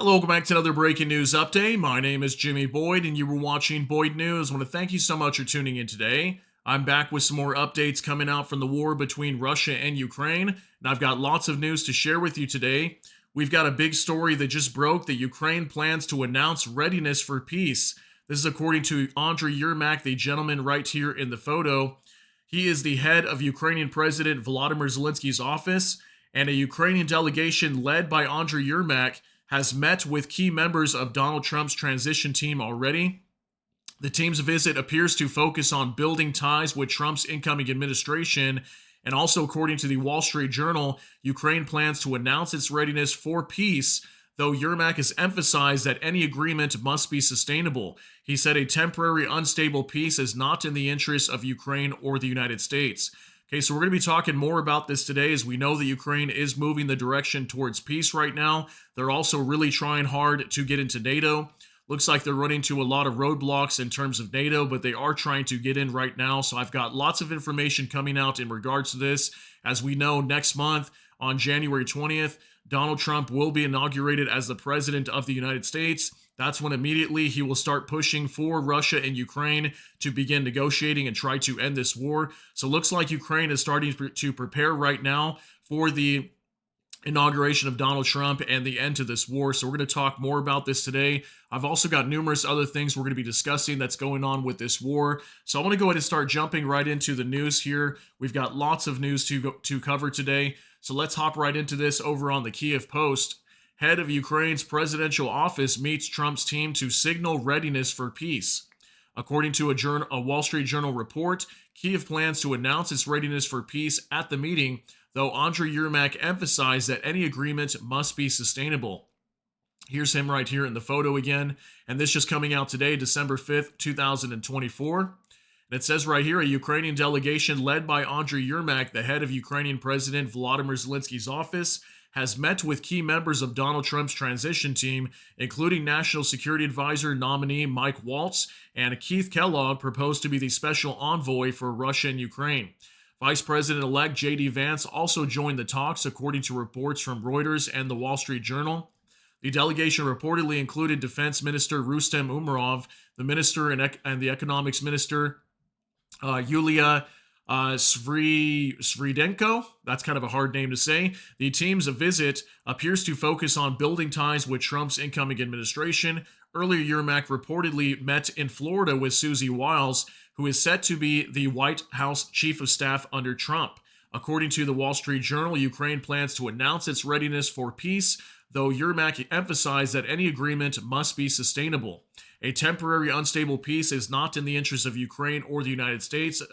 Hello, welcome back to another breaking news update. My name is Jimmy Boyd, and you were watching Boyd News. I want to thank you so much for tuning in today. I'm back with some more updates coming out from the war between Russia and Ukraine, and I've got lots of news to share with you today. We've got a big story that just broke that Ukraine plans to announce readiness for peace. This is according to Andriy Yermak, the gentleman right here in the photo. He is the head of Ukrainian President Volodymyr Zelensky's office, and a Ukrainian delegation led by Andriy Yermak has met with key members of Donald Trump's transition team already. The team's visit appears to focus on building ties with Trump's incoming administration, and also according to the Wall Street Journal, Ukraine plans to announce its readiness for peace, though Yermak has emphasized that any agreement must be sustainable. He said a temporary unstable peace is not in the interests of Ukraine or the United States. Okay, so we're going to be talking more about this today, as we know that Ukraine is moving the direction towards peace right now. They're also really trying hard to get into NATO. Looks like they're running into a lot of roadblocks in terms of NATO, but they are trying to get in right now. So I've got lots of information coming out in regards to this. As we know, next month on January 20th, Donald Trump will be inaugurated as the president of the United States. That's when immediately he will start pushing for Russia and Ukraine to begin negotiating and try to end this war. So it looks like Ukraine is starting to prepare right now for the inauguration of Donald Trump and the end to this war. So we're going to talk more about this today. I've also got numerous other things we're going to be discussing that's going on with this war. So I want to go ahead and start jumping right into the news here. We've got lots of news to cover today. So let's hop right into this over on the Kiev Post. Head of Ukraine's presidential office meets Trump's team to signal readiness for peace. According to a Wall Street Journal report, Kiev plans to announce its readiness for peace at the meeting, though Andriy Yermak emphasized that any agreement must be sustainable. Here's him right here in the photo again, and this just coming out today, December 5th, 2024. And it says right here, a Ukrainian delegation led by Andriy Yermak, the head of Ukrainian President Volodymyr Zelensky's office, has met with key members of Donald Trump's transition team, including National Security Advisor nominee Mike Waltz and Keith Kellogg, proposed to be the special envoy for Russia and Ukraine. Vice President-elect J.D. Vance also joined the talks, according to reports from Reuters and the Wall Street Journal. The delegation reportedly included Defense Minister Rustem Umerov, the Minister and the Economics Minister Yulia Svridenko. That's kind of a hard name to say. The team's visit appears to focus on building ties with Trump's incoming administration. Earlier, Yermak reportedly met in Florida with Susie Wiles, who is set to be the White House chief of staff under Trump. According to the Wall Street Journal, Ukraine plans to announce its readiness for peace, though Yermak emphasized that any agreement must be sustainable. A temporary unstable peace is not in the interest of Ukraine or the United States,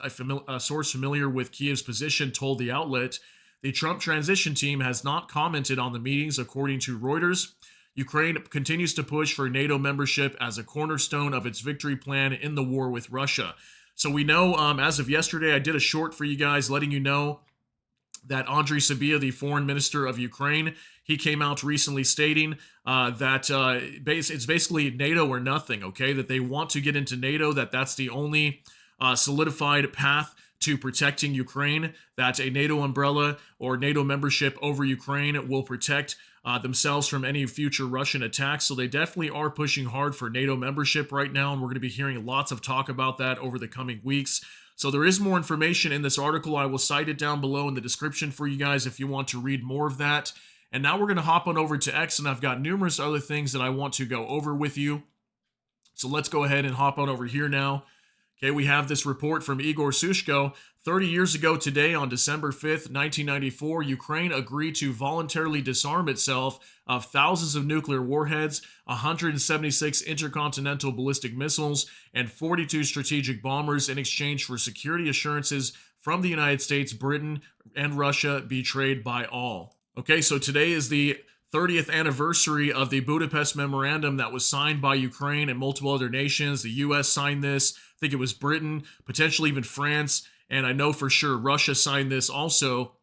a source familiar with Kiev's position told the outlet. The Trump transition team has not commented on the meetings, according to Reuters. Ukraine continues to push for NATO membership as a cornerstone of its victory plan in the war with Russia. So we know, as of yesterday, I did a short for you guys letting you know that Andriy Sybiha, the foreign minister of Ukraine, he came out recently stating that it's basically NATO or nothing, okay? That they want to get into NATO, that's the only solidified path to protecting Ukraine, that a NATO umbrella or NATO membership over Ukraine will protect themselves from any future Russian attacks. So they definitely are pushing hard for NATO membership right now, and we're going to be hearing lots of talk about that over the coming weeks. So there is more information in this article. I will cite it down below in the description for you guys if you want to read more of that. And now we're going to hop on over to X, and I've got numerous other things that I want to go over with you. So let's go ahead and hop on over here now. Okay, we have this report from Igor Sushko. 30 years ago today, on December 5th, 1994, Ukraine agreed to voluntarily disarm itself of thousands of nuclear warheads, 176 intercontinental ballistic missiles, and 42 strategic bombers in exchange for security assurances from the United States, Britain, and Russia, betrayed by all. Okay, so today is the 30th anniversary of the Budapest memorandum that was signed by Ukraine and multiple other nations. The U.S. signed this. I think it was Britain, potentially even France, and I know for sure Russia signed this also.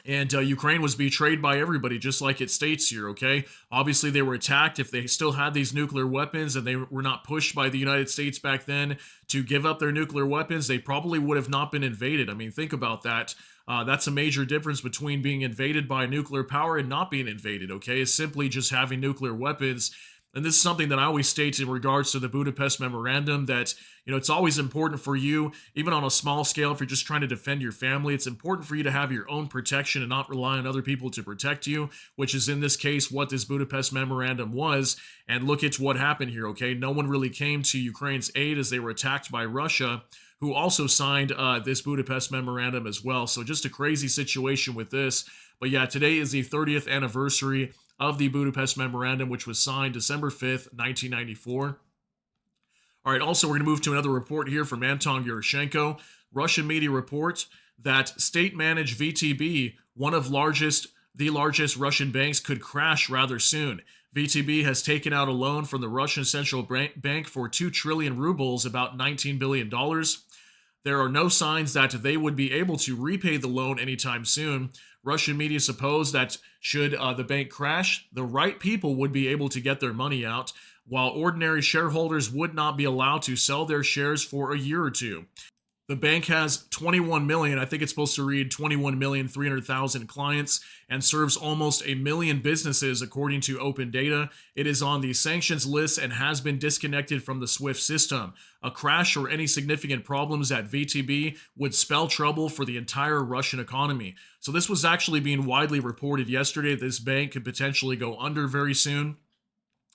And Ukraine was betrayed by everybody, just like it states here, okay? Obviously, they were attacked. If they still had these nuclear weapons and they were not pushed by the United States back then to give up their nuclear weapons, they probably would have not been invaded. I mean, think about that. That's a major difference between being invaded by nuclear power and not being invaded, okay? Is simply just having nuclear weapons. And this is something that I always state in regards to the Budapest Memorandum that, it's always important for you, even on a small scale, if you're just trying to defend your family, it's important for you to have your own protection and not rely on other people to protect you, which is in this case what this Budapest Memorandum was. And look at what happened here, okay? No one really came to Ukraine's aid as they were attacked by Russia, who also signed this Budapest Memorandum as well. So just a crazy situation with this. But yeah, today is the 30th anniversary of the Budapest Memorandum, which was signed December 5th, 1994. All right, also, we're going to move to another report here from Anton Oreshnik. Russian media reports that state-managed VTB, one of the largest Russian banks, could crash rather soon. VTB has taken out a loan from the Russian Central Bank for 2 trillion rubles, about $19 billion. There are no signs that they would be able to repay the loan anytime soon. Russian media suppose that should the bank crash, the right people would be able to get their money out, while ordinary shareholders would not be allowed to sell their shares for a year or two. The bank has 21 million, I think it's supposed to read 21,300,000 clients, and serves almost a million businesses according to open data. It is on the sanctions list and has been disconnected from the SWIFT system. A crash or any significant problems at VTB would spell trouble for the entire Russian economy. So this was actually being widely reported yesterday that this bank could potentially go under very soon.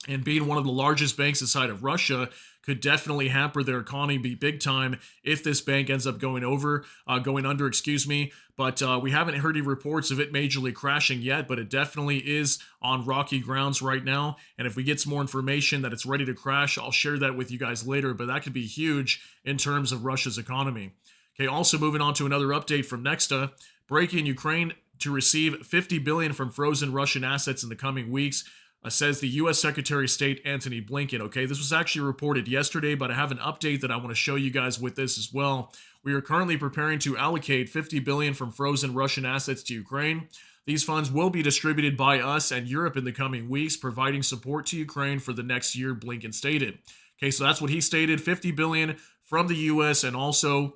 And being one of the largest banks inside of Russia could definitely hamper their economy big time if this bank ends up going under, excuse me. But we haven't heard any reports of it majorly crashing yet, but it definitely is on rocky grounds right now. And if we get some more information that it's ready to crash, I'll share that with you guys later, but that could be huge in terms of Russia's economy. Okay, also moving on to another update from Nexta. Breaking: Ukraine to receive $50 billion from frozen Russian assets in the coming weeks. Says the U.S. Secretary of State Antony Blinken. Okay, this was actually reported yesterday, but I have an update that I want to show you guys with this as well. We are currently preparing to allocate $50 billion from frozen Russian assets to Ukraine. These funds will be distributed by us and Europe in the coming weeks, providing support to Ukraine for the next year, Blinken stated. Okay, so that's what he stated, $50 billion from the U.S. and also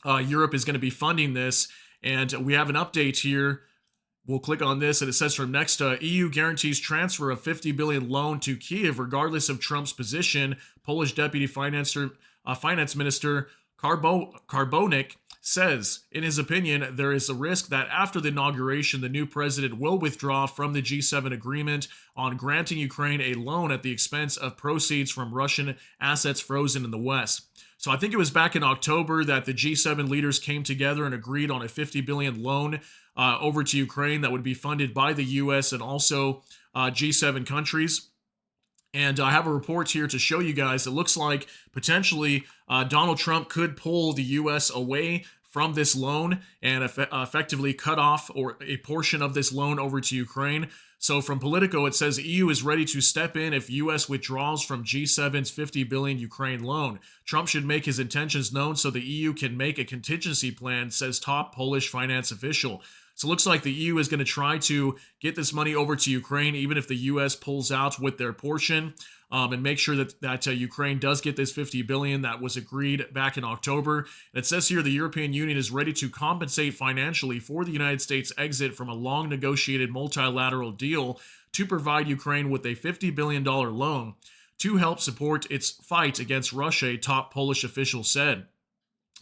Europe is going to be funding this. And we have an update here. We'll click on this, and it says from Nexta, EU guarantees transfer of $50 billion loan to Kiev regardless of Trump's position. Polish Deputy Finance Minister Karbonik says, in his opinion, there is a risk that after the inauguration, the new president will withdraw from the G7 agreement on granting Ukraine a loan at the expense of proceeds from Russian assets frozen in the West. So I think it was back in October that the G7 leaders came together and agreed on a $50 billion loan over to Ukraine that would be funded by the U.S. and also G7 countries. And I have a report here to show you guys. It looks like potentially Donald Trump could pull the U.S. away from this loan and effectively cut off or a portion of this loan over to Ukraine. So from Politico, it says EU is ready to step in if U.S. withdraws from G7's $50 billion Ukraine loan. Trump should make his intentions known so the EU can make a contingency plan, says top Polish finance official. So it looks like the EU is going to try to get this money over to Ukraine, even if the U.S. pulls out with their portion, and make sure that Ukraine does get this $50 billion that was agreed back in October. And it says here the European Union is ready to compensate financially for the United States' exit from a long negotiated multilateral deal to provide Ukraine with a $50 billion loan to help support its fight against Russia, a top Polish official said.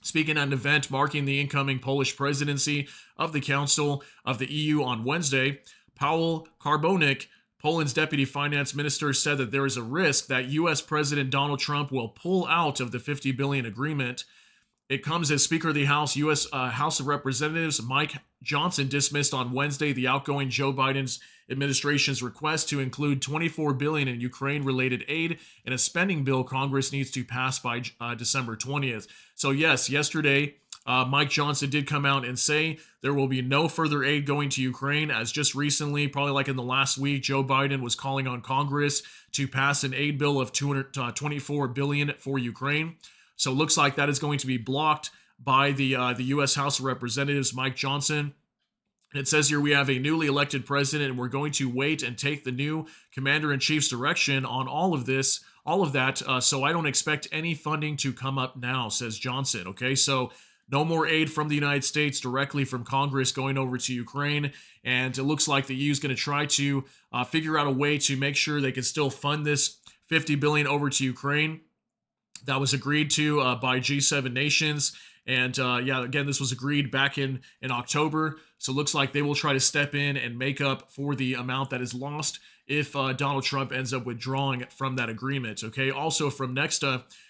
Speaking at an event marking the incoming Polish presidency of the Council of the EU on Wednesday, Paweł Karbonik, Poland's deputy finance minister, said that there is a risk that U.S. President Donald Trump will pull out of the $50 billion agreement. It comes as Speaker of the House, U.S. House of Representatives Mike Johnson dismissed on Wednesday the outgoing Joe Biden's administration's request to include $24 billion in Ukraine-related aid in a spending bill Congress needs to pass by December 20th. So yes, yesterday, Mike Johnson did come out and say there will be no further aid going to Ukraine, as just recently, probably like in the last week, Joe Biden was calling on Congress to pass an aid bill of $24 billion for Ukraine. So it looks like that is going to be blocked by the U.S. House of Representatives, Mike Johnson. And it says here we have a newly elected president, and we're going to wait and take the new commander-in-chief's direction on all of this, all of that. So I don't expect any funding to come up now, says Johnson. Okay, so no more aid from the United States directly from Congress going over to Ukraine. And it looks like the EU is going to try to figure out a way to make sure they can still fund this $50 billion over to Ukraine. That was agreed to by G7 nations. And yeah, again, this was agreed back in October. So it looks like they will try to step in and make up for the amount that is lost if Donald Trump ends up withdrawing from that agreement. Okay. Also from next,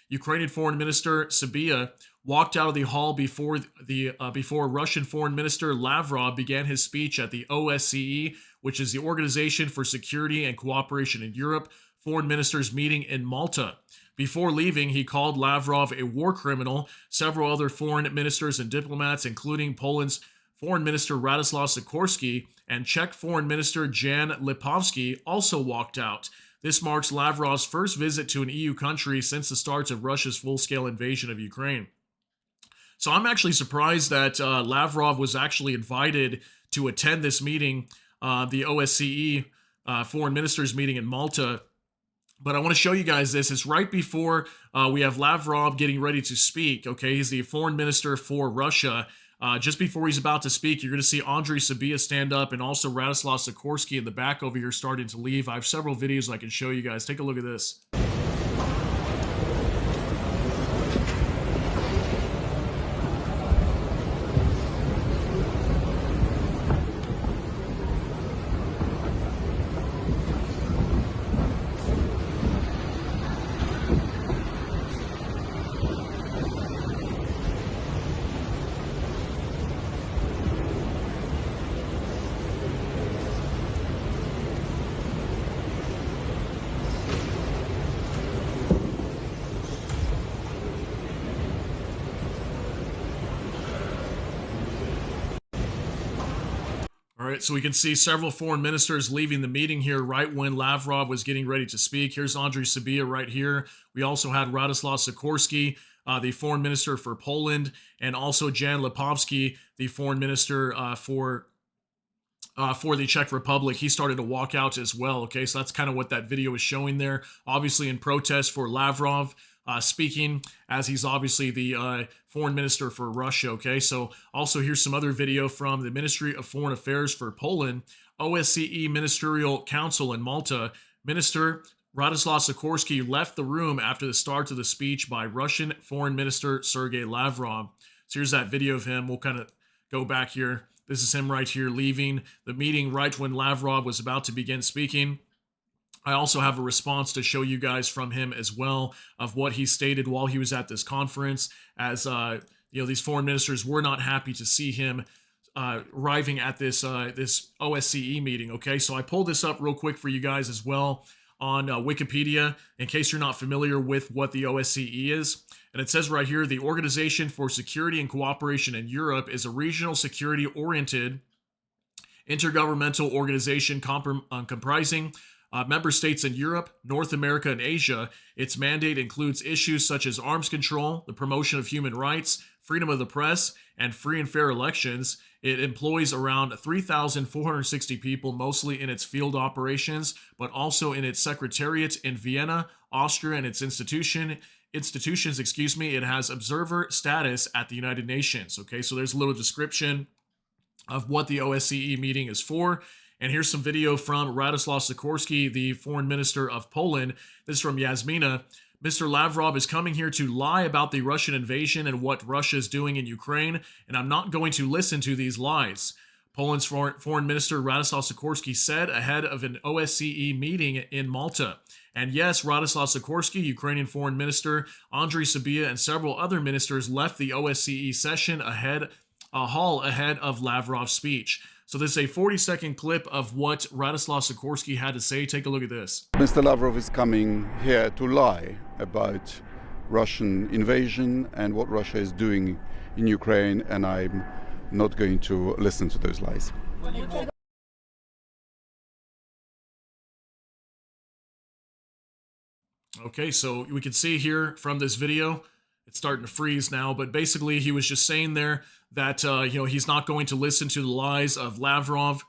Ukrainian Foreign Minister Sybiha walked out of the hall before Russian Foreign Minister Lavrov began his speech at the OSCE, which is the Organization for Security and Cooperation in Europe, foreign ministers meeting in Malta. Before leaving, he called Lavrov a war criminal. Several other foreign ministers and diplomats, including Poland's Foreign Minister Radoslaw Sikorski and Czech Foreign Minister Jan Lipovsky, also walked out. This marks Lavrov's first visit to an EU country since the start of Russia's full-scale invasion of Ukraine. So I'm actually surprised that Lavrov was actually invited to attend this meeting, the OSCE foreign ministers meeting in Malta. But I want to show you guys this. It's right before we have Lavrov getting ready to speak. Okay, he's the foreign minister for Russia. Just before he's about to speak, you're going to see Andriy Sybiha stand up and also Radoslaw Sikorski in the back over here starting to leave. I have several videos I can show you guys. Take a look at this. All right, so we can see several foreign ministers leaving the meeting here right when Lavrov was getting ready to speak. Here's Andriy Sybiha right here. We also had Radoslaw Sikorski, the foreign minister for Poland, and also Jan Lipovsky, the foreign minister for the Czech Republic. He started to walk out as well. Okay, so that's kind of what that video is showing there. Obviously in protest for Lavrov speaking, as he's obviously the foreign minister for Russia. Okay, so also here's some other video from the Ministry of Foreign Affairs for Poland, OSCE Ministerial Council in Malta. Minister Radoslaw Sikorski left the room after the start of the speech by Russian Foreign Minister Sergei Lavrov. So here's that video of him. We'll kind of go back here. This is him right here leaving the meeting right when Lavrov was about to begin speaking. I also have a response to show you guys from him as well of what he stated while he was at this conference, as these foreign ministers were not happy to see him arriving at this OSCE meeting. Okay, so I pulled this up real quick for you guys as well on Wikipedia in case you're not familiar with what the OSCE is. And it says right here, the Organization for Security and Cooperation in Europe is a regional security-oriented intergovernmental organization comprising member states in Europe, North America, and Asia. Its mandate includes issues such as arms control, the promotion of human rights, freedom of the press, and free and fair elections. It employs around 3,460 people, mostly in its field operations, but also in its secretariat in Vienna, Austria, and its institutions. It has observer status at the United Nations. Okay, so there's a little description of what the OSCE meeting is for. And here's some video from Radoslaw Sikorski, the foreign minister of Poland. This is from Yasmina. Mr. Lavrov is coming here to lie about the Russian invasion and what Russia is doing in Ukraine, and I'm not going to listen to these lies. Poland's foreign minister Radoslaw Sikorski said ahead of an OSCE meeting in Malta. And yes, Radoslaw Sikorski, Ukrainian foreign minister, Andriy Sybiha, and several other ministers left the OSCE session hall ahead of Lavrov's speech. So this is a 40-second clip of what Radoslaw Sikorski had to say. Take a look at this. Mr. Lavrov is coming here to lie about Russian invasion and what Russia is doing in Ukraine, and I'm not going to listen to those lies. Okay, so we can see here from this video, it's starting to freeze now, but basically he was just saying there that, he's not going to listen to the lies of Lavrov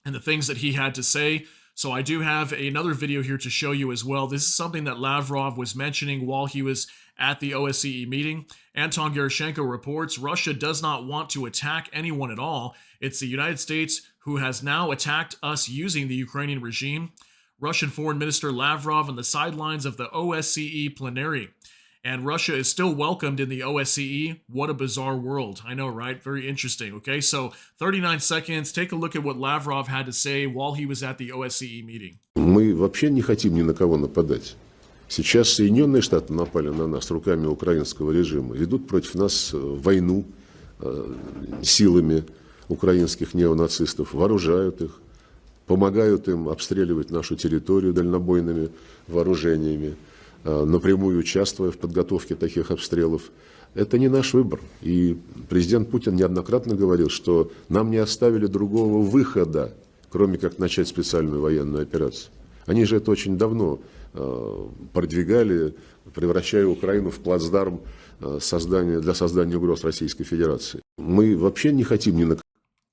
and the things that he had to say. So I do have another video here to show you as well. This is something that Lavrov was mentioning while he was at the OSCE meeting. Anton Gerashenko reports Russia does not want to attack anyone at all. It's the United States who has now attacked us using the Ukrainian regime. Russian Foreign Minister Lavrov on the sidelines of the OSCE plenary. And Russia is still welcomed in the OSCE. What a bizarre world. I know, right? Very interesting. Okay, so 39 seconds. Take a look at what Lavrov had to say while he was at the OSCE meeting. Мы вообще не хотим ни на кого нападать. Сейчас Соединенные Штаты напали на нас руками украинского режима, ведут против нас войну силами украинских неонацистов, вооружают их, помогают им обстреливать нашу территорию дальнобойными вооружениями, напрямую участвуя в подготовке таких обстрелов. Это не наш выбор. И президент Путин неоднократно говорил, что нам не оставили другого выхода, кроме как начать специальную военную операцию. Они же это очень давно продвигали, превращая Украину в плацдарм для создания угроз Российской Федерации. Мы вообще не хотим ни на кого.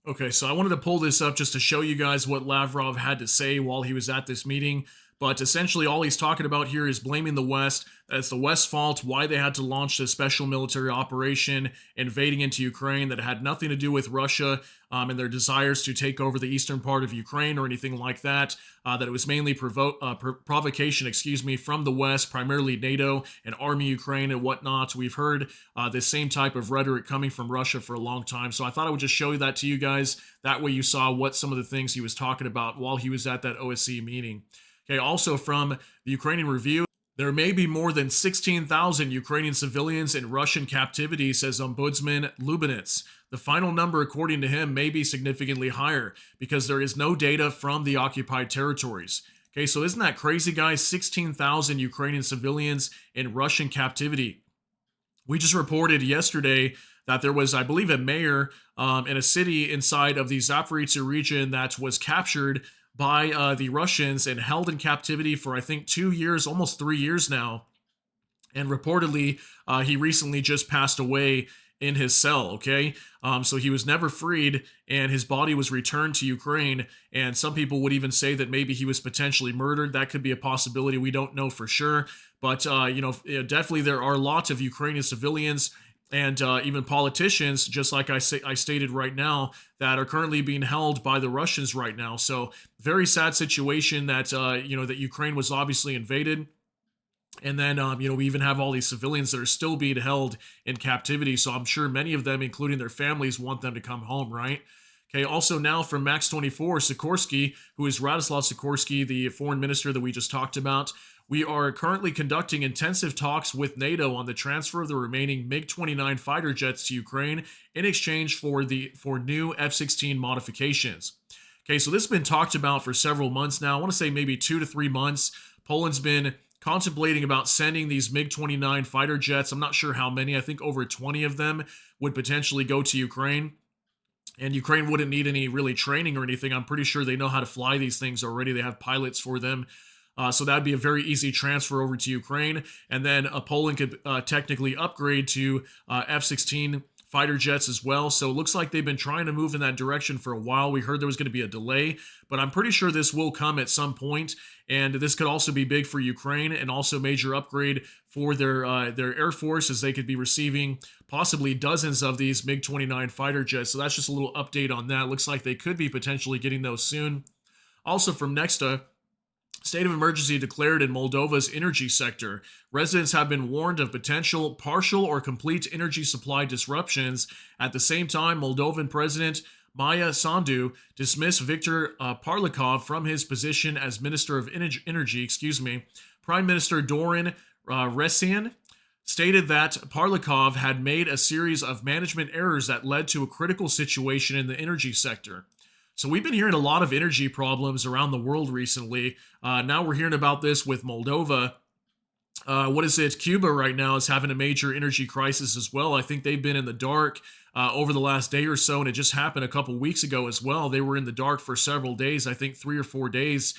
Okay, so I wanted to pull this up just to show you guys what Lavrov had to say while he was at this meeting. But essentially, all he's talking about here is blaming the West. It's the West's fault why they had to launch this special military operation invading into Ukraine that had nothing to do with Russia and their desires to take over the eastern part of Ukraine or anything like that. That it was mainly provocation, from the West, primarily NATO and Army Ukraine and whatnot. We've heard this same type of rhetoric coming from Russia for a long time. So I thought I would just show you that to you guys. That way you saw what some of the things he was talking about while he was at that OSCE meeting. Okay, also from the Ukrainian Review, there may be more than 16,000 Ukrainian civilians in Russian captivity, says Ombudsman Lubinets. The final number, according to him, may be significantly higher because there is no data from the occupied territories. Okay, so isn't that crazy, guys? 16,000 Ukrainian civilians in Russian captivity. We just reported yesterday that there was, I believe, a mayor in a city inside of the Zaporizhzhia region that was captured by the Russians and held in captivity for, I think, 2 years, almost 3 years now. And reportedly, he recently just passed away in his cell, okay? So he was never freed, and his body was returned to Ukraine. And some people would even say that maybe he was potentially murdered. That could be a possibility. We don't know for sure. But, definitely there are lots of Ukrainian civilians and even politicians, just like I stated right now, that are currently being held by the Russians right now. So very sad situation that, that Ukraine was obviously invaded. And then, we even have all these civilians that are still being held in captivity. So I'm sure many of them, including their families, want them to come home, right? Okay, also now from Max 24, Sikorsky, who is Radoslav Sikorsky, the foreign minister that we just talked about. We are currently conducting intensive talks with NATO on the transfer of the remaining MiG-29 fighter jets to Ukraine in exchange for new F-16 modifications. Okay, so this has been talked about for several months now. I want to say maybe 2 to 3 months. Poland's been contemplating about sending these MiG-29 fighter jets. I'm not sure how many. I think over 20 of them would potentially go to Ukraine. And Ukraine wouldn't need any really training or anything. I'm pretty sure they know how to fly these things already. They have pilots for them. So that'd be a very easy transfer over to Ukraine. And then Poland could technically upgrade to F-16 fighter jets as well. So it looks like they've been trying to move in that direction for a while. We heard there was going to be a delay, but I'm pretty sure this will come at some point. And this could also be big for Ukraine and also major upgrade for their Air Force, as they could be receiving possibly dozens of these MiG-29 fighter jets. So that's just a little update on that. Looks like they could be potentially getting those soon. Also from Nexta, state of emergency declared in Moldova's energy sector. Residents have been warned of potential partial or complete energy supply disruptions. At the same time, Moldovan President Maya Sandu dismissed Viktor Parlikov from his position as Minister of Energy. Prime Minister Doran Resian stated that Parlikov had made a series of management errors that led to a critical situation in the energy sector. So we've been hearing a lot of energy problems around the world recently. Now we're hearing about this with Moldova. Cuba right now is having a major energy crisis as well. I think they've been in the dark over the last day or so, and it just happened a couple weeks ago as well. They were in the dark for several days, I think 3 or 4 days,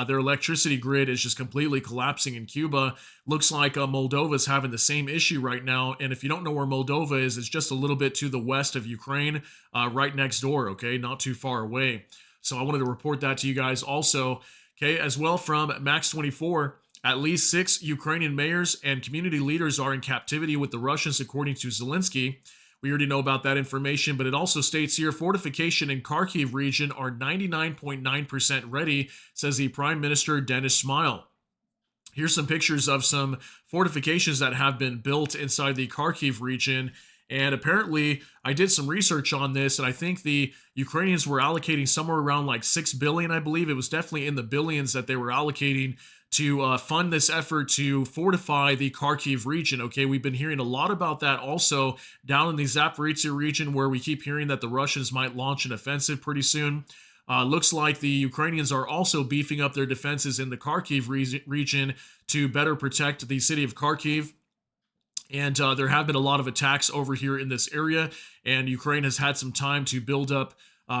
Their electricity grid is just completely collapsing in Cuba. Looks like Moldova is having the same issue right now. And if you don't know where Moldova is, it's just a little bit to the west of Ukraine, right next door, okay? Not too far away. So I wanted to report that to you guys also. Okay, as well from Max 24, at least 6 Ukrainian mayors and community leaders are in captivity with the Russians, according to Zelensky. We already know about that information, but it also states here fortification in Kharkiv region are 99.9% ready, says the Prime Minister Denis Shmyhal. Here's some pictures of some fortifications that have been built inside the Kharkiv region. And apparently, I did some research on this, and I think the Ukrainians were allocating somewhere around like 6 billion, I believe. It was definitely in the billions that they were allocating to fund this effort to fortify the Kharkiv region. Okay, we've been hearing a lot about that also down in the Zaporizhzhia region, where we keep hearing that the Russians might launch an offensive pretty soon. Looks like the Ukrainians are also beefing up their defenses in the Kharkiv region to better protect the city of Kharkiv. And there have been a lot of attacks over here in this area, and Ukraine has had some time to build up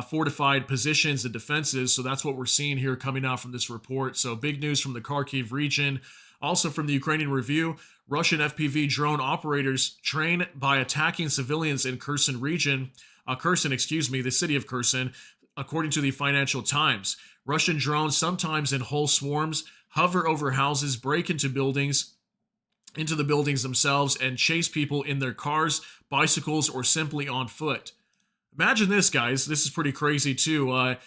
fortified positions and defenses. So that's what we're seeing here coming out from this report. So big news from the Kharkiv region. Also from the Ukrainian Review, Russian FPV drone operators trained by attacking civilians in Kherson region. The city of Kherson, according to the Financial Times. Russian drones, sometimes in whole swarms, hover over houses, break into the buildings themselves, and chase people in their cars, bicycles, or simply on foot. Imagine this, guys. This is pretty crazy too. I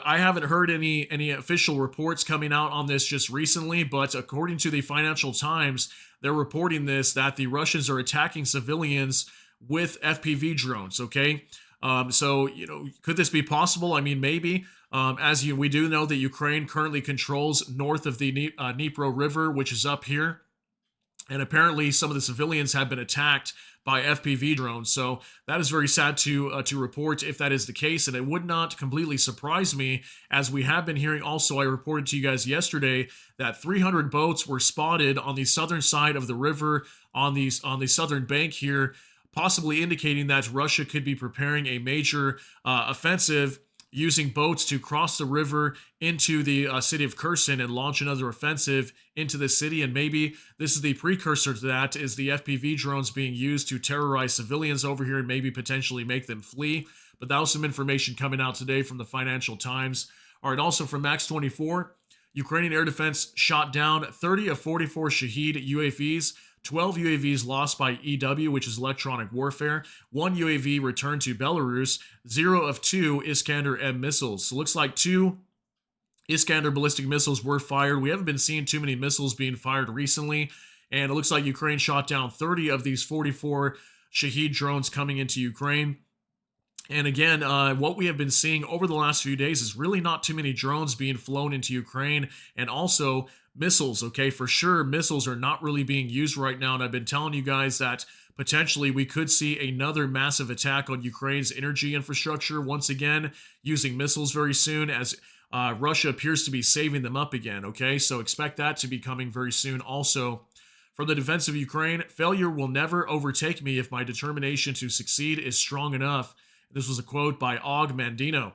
haven't heard any official reports coming out on this just recently, but according to the Financial Times, they're reporting this, that the Russians are attacking civilians with FPV drones. Okay, so could this be possible? I mean, maybe. We do know that Ukraine currently controls north of the Dnipro River, which is up here. And apparently some of the civilians have been attacked by FPV drones. So that is very sad to report if that is the case. And it would not completely surprise me, as we have been hearing also, I reported to you guys yesterday that 300 boats were spotted on the southern side of the river on the southern bank here, possibly indicating that Russia could be preparing a major offensive using boats to cross the river into the city of Kherson and launch another offensive into the city. And maybe this is the precursor to that, is the FPV drones being used to terrorize civilians over here and maybe potentially make them flee. But that was some information coming out today from the Financial Times. All right, also from Max 24, Ukrainian air defense shot down 30 of 44 Shahed UAVs. 12 UAVs lost by EW, which is electronic warfare. 1 UAV returned to Belarus. 0 of 2 Iskander-M missiles. So it looks like 2 Iskander ballistic missiles were fired. We haven't been seeing too many missiles being fired recently. And it looks like Ukraine shot down 30 of these 44 Shahed drones coming into Ukraine. And again, what we have been seeing over the last few days is really not too many drones being flown into Ukraine, and also missiles. Okay, for sure, missiles are not really being used right now, and I've been telling you guys that potentially we could see another massive attack on Ukraine's energy infrastructure once again using missiles very soon, as Russia appears to be saving them up again. Okay, so expect that to be coming very soon also. From the defense of Ukraine, failure will never overtake me if my determination to succeed is strong enough. This was a quote by Og Mandino.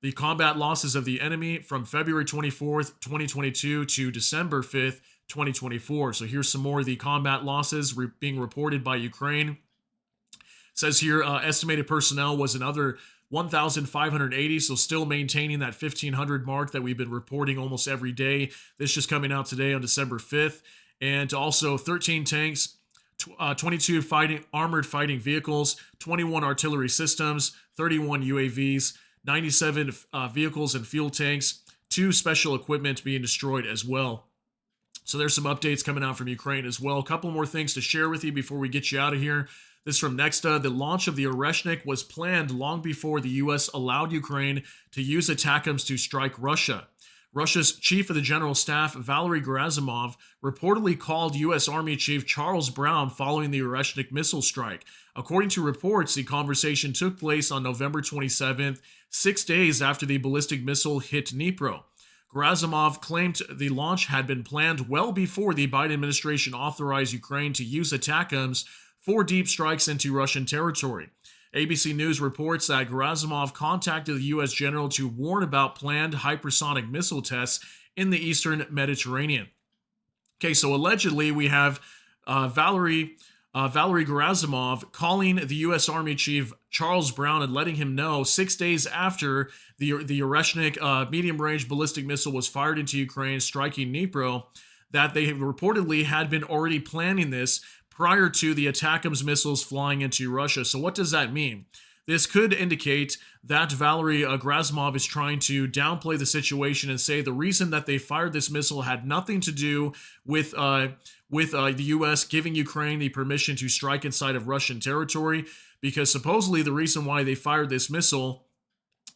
The combat losses of the enemy from February 24th, 2022 to December 5th, 2024. So here's some more of the combat losses being reported by Ukraine. It says here, estimated personnel was another 1,580, so still maintaining that 1,500 mark that we've been reporting almost every day. This just coming out today on December 5th. And also 13 tanks, 22 armored fighting vehicles, 21 artillery systems, 31 UAVs, 97 vehicles and fuel tanks, 2 special equipment being destroyed as well. So there's some updates coming out from Ukraine as well. A couple more things to share with you before we get you out of here. This from Nexta. The launch of the Oreshnik was planned long before the U.S. allowed Ukraine to use ATACMS to strike Russia. Russia's Chief of the General Staff, Valery Gerasimov, reportedly called U.S. Army Chief Charles Brown following the Oreshnik missile strike. According to reports, the conversation took place on November 27th, 6 days after the ballistic missile hit Dnipro. Gerasimov claimed the launch had been planned well before the Biden administration authorized Ukraine to use ATACMS for deep strikes into Russian territory. ABC News reports that Gerasimov contacted the U.S. general to warn about planned hypersonic missile tests in the eastern Mediterranean. Okay, so allegedly we have Valery Gerasimov calling the U.S. Army Chief Charles Brown and letting him know 6 days after the Oreshnik medium-range ballistic missile was fired into Ukraine, striking Dnipro, that they reportedly had been already planning this prior to the ATACMS missiles flying into Russia. So what does that mean? This could indicate that Valery Gerasimov is trying to downplay the situation and say the reason that they fired this missile had nothing to do with the U.S. giving Ukraine the permission to strike inside of Russian territory, because supposedly the reason why they fired this missile,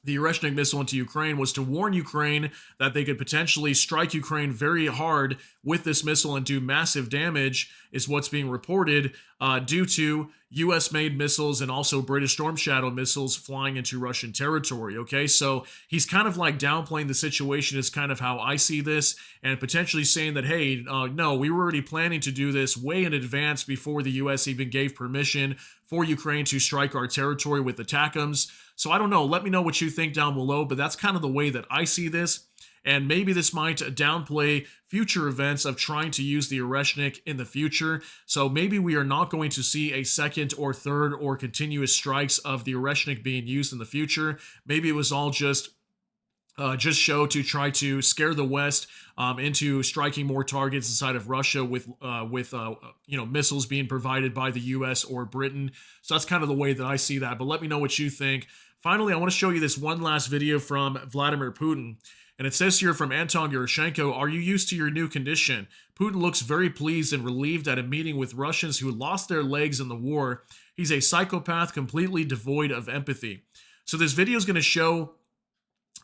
the Oreshnik missile, into Ukraine, was to warn Ukraine that they could potentially strike Ukraine very hard with this missile and do massive damage, is what's being reported, due to U.S.-made missiles and also British Storm Shadow missiles flying into Russian territory, okay? So he's kind of like downplaying the situation is kind of how I see this, and potentially saying that, hey, no, we were already planning to do this way in advance before the U.S. even gave permission for Ukraine to strike our territory with ATACMS. So I don't know. Let me know what you think down below, but that's kind of the way that I see this. And maybe this might downplay future events of trying to use the Oreshnik in the future. So maybe we are not going to see a second or third or continuous strikes of the Oreshnik being used in the future. Maybe it was all just show to try to scare the West into striking more targets inside of Russia with missiles being provided by the U.S. or Britain. So that's kind of the way that I see that. But let me know what you think. Finally, I want to show you this one last video from Vladimir Putin. And it says here from Anton Urashenko, "Are you used to your new condition? Putin looks very pleased and relieved at a meeting with Russians who lost their legs in the war. He's a psychopath completely devoid of empathy." So this video is going to show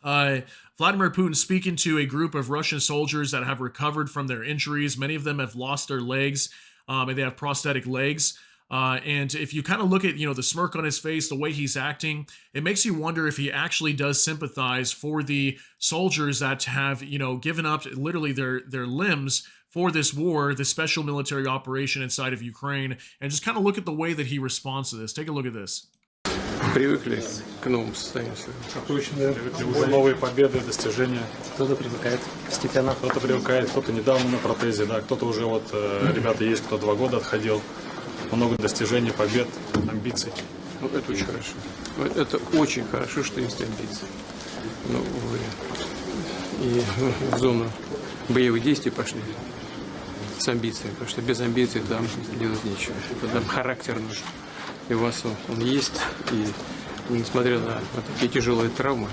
Vladimir Putin speaking to a group of Russian soldiers that have recovered from their injuries. Many of them have lost their legs, and they have prosthetic legs. And if you kind of look at, the smirk on his face, the way he's acting, it makes you wonder if he actually does sympathize for the soldiers that have, given up literally their limbs for this war, this special military operation inside of Ukraine. And just kind of look at the way that he responds to this. Take a look at this. Привыкли к новому состоянию. Точно. Уже новые победы, достижения. Кто-то привыкает постепенно. Кто-то привыкает, кто-то недавно на протезе, да, кто-то уже ребята есть, кто 2 года отходил. Много достижений, побед, амбиций. Ну, это очень хорошо. Это очень хорошо, что есть амбиции. Ну, вы и в зону боевых действий пошли с амбициями, потому что без амбиций там делать нечего. Там характер нужен. И у вас он есть, и несмотря на такие тяжелые травмы,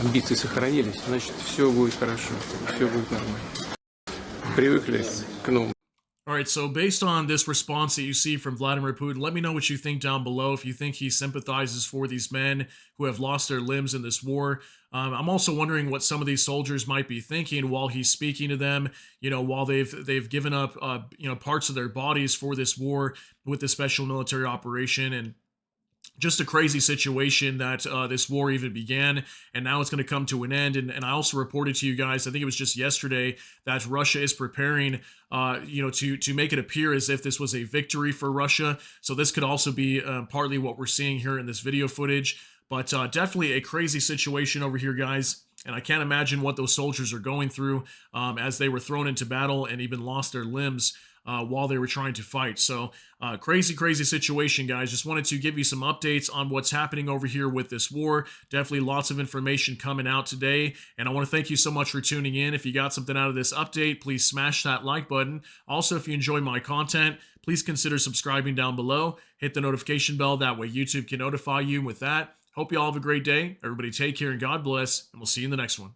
амбиции сохранились, значит, все будет хорошо, все будет нормально. Привыкли к новому. All right, so based on this response that you see from Vladimir Putin, let me know what you think down below. If you think he sympathizes for these men who have lost their limbs in this war. I'm also wondering what some of these soldiers might be thinking while he's speaking to them, while they've given up, parts of their bodies for this war with the special military operation. And just a crazy situation that this war even began, and now it's going to come to an end. And I also reported to you guys, I think it was just yesterday, that Russia is preparing, to make it appear as if this was a victory for Russia. So this could also be partly what we're seeing here in this video footage. But definitely a crazy situation over here, guys. And I can't imagine what those soldiers are going through as they were thrown into battle and even lost their limbs while they were trying to fight. So crazy situation, guys. Just wanted to give you some updates on what's happening over here with this war. Definitely lots of information coming out today. And I want to thank you so much for tuning in. If you got something out of this update, please smash that like button. Also, if you enjoy my content, please consider subscribing down below. Hit the notification bell. That way YouTube can notify you. With that, hope you all have a great day. Everybody take care and God bless. And we'll see you in the next one.